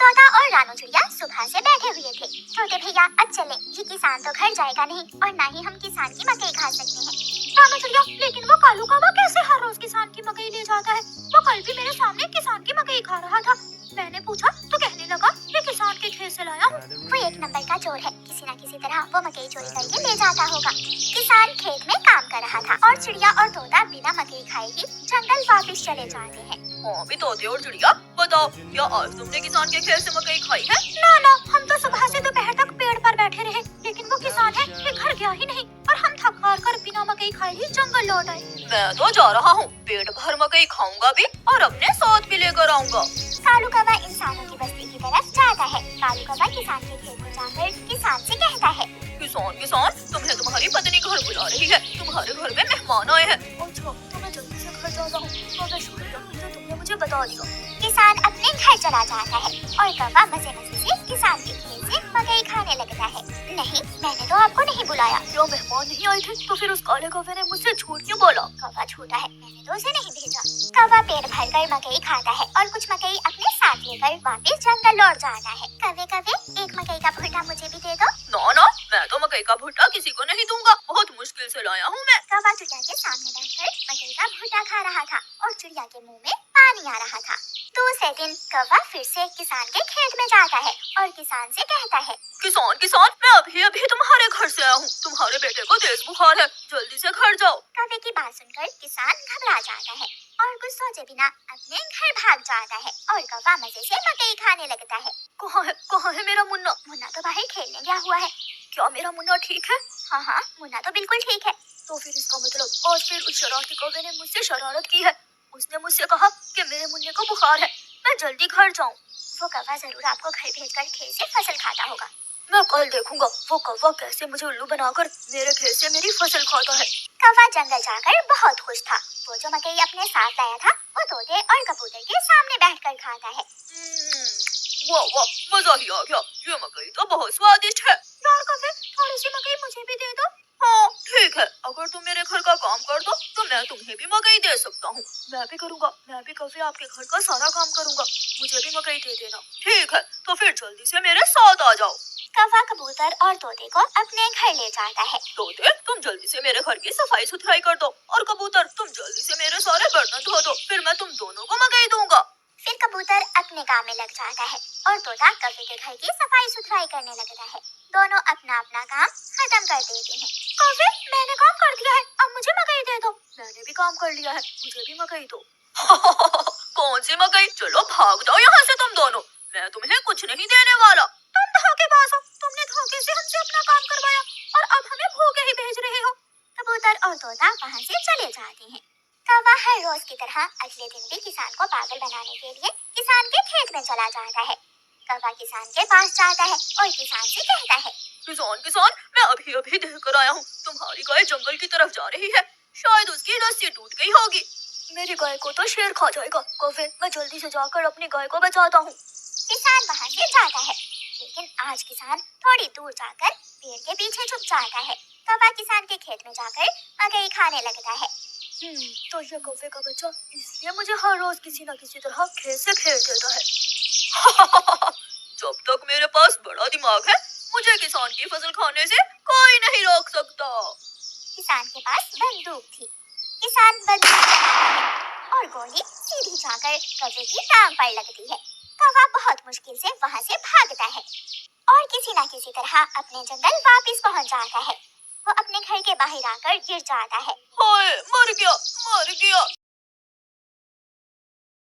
तोता और रानू चिड़िया सुबह से बैठे हुए थे। छोटे भैया अब चले, ये किसान तो घर जाएगा नहीं और ना ही हम किसान की मकई खा सकते हैं। रानू चिड़िया, लेकिन वो कालू कौवा कैसे हर रोज किसान की मकई ले जाता है? वो कल भी मेरे सामने किसान की मकई खा रहा था। मैंने पूछा तो कहने लगा ये किसान के खेत से लाया हूँ। वो एक नंबर का चोर है, किसी न किसी तरह वो मकई चोरी करके ले जाता होगा। किसान खेत में काम कर रहा था और चिड़िया और तोता बिना मकई खाए ही जंगल वापस चले जाते हैं। हाँ भी तोते और चिड़िया, बताओ क्या आज तुमने किसान के खेत से मकई खाई है? ना, हम तो सुबह से दोपहर तक पेड़ पर बैठे रहे, लेकिन वो किसान है ये घर गया ही नहीं और हम थक हार कर बिना मकई खाए ही जंगल लौट आए। मैं तो जा रहा हूँ, पेट भर मकई खाऊंगा भी और अपने साथ भी लेकर आऊंगा। कालू कौवा इंसानों की बस्ती की तरफ जाता है। कालू कौवा किसान के खेत में जाकर किसान से कहता है, किसान, तुम्हें तुम्हारी पत्नी घर बुला रही है, तुम्हारे घर में मेहमान आए हैं। अच्छा, तो मैं जल्दी से घर जाता हूँ। बहुत शुक्रिया, तो तुमने मुझे बता दिया। किसान अपने घर चला जाता है और कौवा मजे मजे से किसान के खेत से मकई खाने लगता है। नहीं, मैंने तो आपको नहीं बुलाया। जो मेहमान नहीं आए थे तो फिर उस काले कौवे ने मुझसे झूठ क्यों बोला? कौवा झूठा है, मैंने तो उसे नहीं भेजा। कौवा पेट भरकर मकई खाता है और कुछ मकई अपने साथ लेकर वापस जंगल लौट जाता है। कौवे एक मकई का भुट्टा मुझे भी दे दो। ना, मैं तो मकई का भुट्टा किसी को नहीं दूंगा, बहुत मुश्किल से लाया हूँ मैं। कौवा चिड़िया के सामने बैठकर मकई का भुट्टा खा रहा था और चिड़िया के मुंह में पानी आ रहा था। दूसरे दिन कौवा फिर से किसान के खेत में जाता है और किसान से कहता है, किसान, मैं अभी तुम्हारे घर से आया हूँ, तुम्हारे बेटे को तेज बुखार है, जल्दी से घर जाओ। कौवे की बात सुनकर किसान घबरा जाता है और कुछ सोचे बिना अपने घर भाग जाता है और कौवा मजे से मकई खाने लगता है। कहाँ है मेरा मुन्ना? मुन्ना तो बाहर खेलने गया हुआ है। क्या मेरा मुन्ना ठीक है? हाँ, मुन्ना तो बिल्कुल ठीक है। तो फिर इसका मतलब आज फिर उस शरारती कौवे ने मुझसे शरारत की है। उसने मुझसे कहा कि मेरे मुन्ने को बुखार है, मैं जल्दी घर जाऊँ। वो कौवा जरूर आपको घर भेजकर खेत से फसल खाता होगा। मैं कल देखूंगा वो कौवा कैसे मुझे उल्लू बनाकर मेरे खेत से मेरी फसल खाता है। कौवा जंगल जाकर बहुत खुश था। वो जो मकई अपने साथ लाया था वो तोते और कबूतर के सामने बैठकर खाता है। वाह, मजा ही आ गया, ये मकई तो बहुत स्वादिष्ट है। यार कौवे, थोड़ी सी मकई मुझे भी दे दो। हाँ ठीक है, अगर तुम मेरे घर का काम कर दो तो मैं तुम्हें भी मकई दे सकता हूँ। मैं भी करूँगा, मैं भी कभी आपके घर का सारा काम करूँगा, मुझे भी मकई दे देना। ठीक है, तो फिर जल्दी से मेरे साथ आ जाओ। कौवा कबूतर और तोते को अपने घर ले जाता है। तोते, तुम जल्दी से मेरे घर की सफाई सुथराई कर दो और कबूतर, तुम जल्दी से मेरे सारे बर्तन धो दो, फिर मैं तुम दोनों को मकई दूंगा। फिर कबूतर अपने काम में लग जाता है और तोता कौवे के घर की सफाई सुथराई करने लगता है। दोनों अपना अपना काम खत्म कर देते हैं। कौवे, मैंने काम कर दिया है, अब मुझे मकई दे दो। मैंने भी काम कर लिया है, मुझे भी मकई दो। कौन सी मकई? चलो भाग जाओ यहाँ से तुम दोनों, मैं तुम्हें कुछ नहीं देने वाला। तुम धोखेबाज हो, तुमने धोखे से हमसे अपना काम करवाया और अब हमें भूखे ही भेज रहे हो। कबूतर और तोता वहाँ से चले जाते हैं। कौवा हर रोज की तरह अगले दिन भी किसान को पागल बनाने के लिए किसान के खेत में चला जाता है। कौवा किसान के पास जाता है और किसान से कहता है, किसान, मैं अभी देख कर आया हूँ, तुम्हारी गाय जंगल की तरफ जा रही है, शायद उसकी रस्सी टूट गई होगी। मेरी गाय को तो शेर खा जाएगा। कौवे, मैं जल्दी से जाकर अपनी गाय को बचाता हूँ। किसान वहाँ से जाता है, लेकिन आज किसान थोड़ी दूर जाकर पेड़ के पीछे छुप जाता है। कौवा किसान के खेत में जाकर मकई खाने लगता है। तो ये कौवे का बच्चा इसलिए मुझे हर रोज किसी न किसी तरह खेत से भेज देता है। जब तक मेरे पास बड़ा दिमाग है, मुझे किसान की फसल खाने से कोई नहीं रोक सकता। किसान के पास बंदूक थी। किसान बंदूक चलाता है और गोली सीधी जाकर कौवे की टांग पर लगती है। कौवा बहुत मुश्किल से वहाँ से भागता है और किसी न किसी तरह अपने जंगल वापस पहुँच जाता है। वो अपने घर के बाहर आकर गिर जाता है। हाय, मर गया,